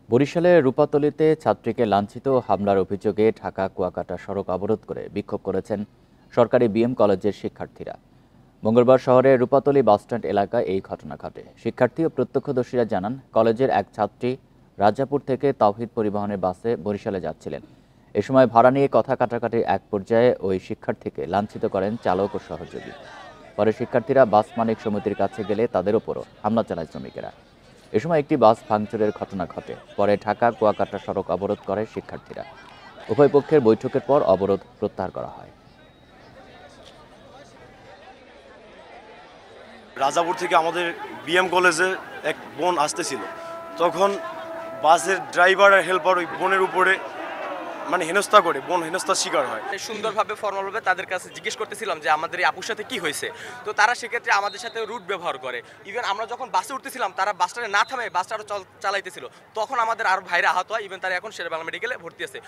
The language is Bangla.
বরিশালের রূপাতলীতে ছাত্রীকে লাঞ্ছিত ও হামলার অভিযোগে ঢাকা কুয়াকাটা সড়ক অবরোধ করে বিক্ষোভ করেছেন সরকারি বিএম কলেজের শিক্ষার্থীরা। মঙ্গলবার শহরের রূপাতলী বাসস্ট্যান্ড এলাকায় এই ঘটনা ঘটে। শিক্ষার্থী ও প্রত্যক্ষদর্শীরা জানান, কলেজের এক ছাত্রী রাজাপুর থেকে তাওহিদ পরিবহনের বাসে বরিশালে যাচ্ছিলেন। এ সময় ভাড়া নিয়ে কথা কাটাকাটির এক পর্যায়ে ওই শিক্ষার্থীকে লাঞ্ছিত করেন চালক ও সহযোগী। পরে শিক্ষার্থীরা বাস মালিক সমিতির কাছে গেলে তাদের ওপরও হামলা চালায় শ্রমিকেরা। এ সময় একটি বাস ভাঙচুরের ঘটনা ঘটে। পরে ঢাকা কুয়াকাটা সড়ক অবরোধ করে শিক্ষার্থীরা। উভয় পক্ষের বৈঠকের পর অবরোধ প্রত্যাহার করা হয়। রাজাপুর থেকে আমাদের বিএম কলেজে এক বোন আসতেছিল, তখন বাসের ড্রাইভার আর হেল্পার ওই বোনের উপরে হেনস্থা করে, বোন হেনস্থার শিকার হয়। সুন্দরভাবে ফর্মালভাবে তাদের কাছে জিজ্ঞেস করতেছিলাম যে আমাদের এই আপুর সাথে কি হয়েছে। তো তারা সেক্ষেত্রে আমাদের সাথে রুট ব্যবহার করে। ইভেন আমরা যখন বাসে উঠতেছিলাম, তারা বাসটা না থামে বাসটা আরও চালাইতেছিল। তখন আমাদের আরও ভাইরা আহত হয়। ইভেন তারা এখন শেরেবাংলা মেডিকেলে ভর্তি আছে।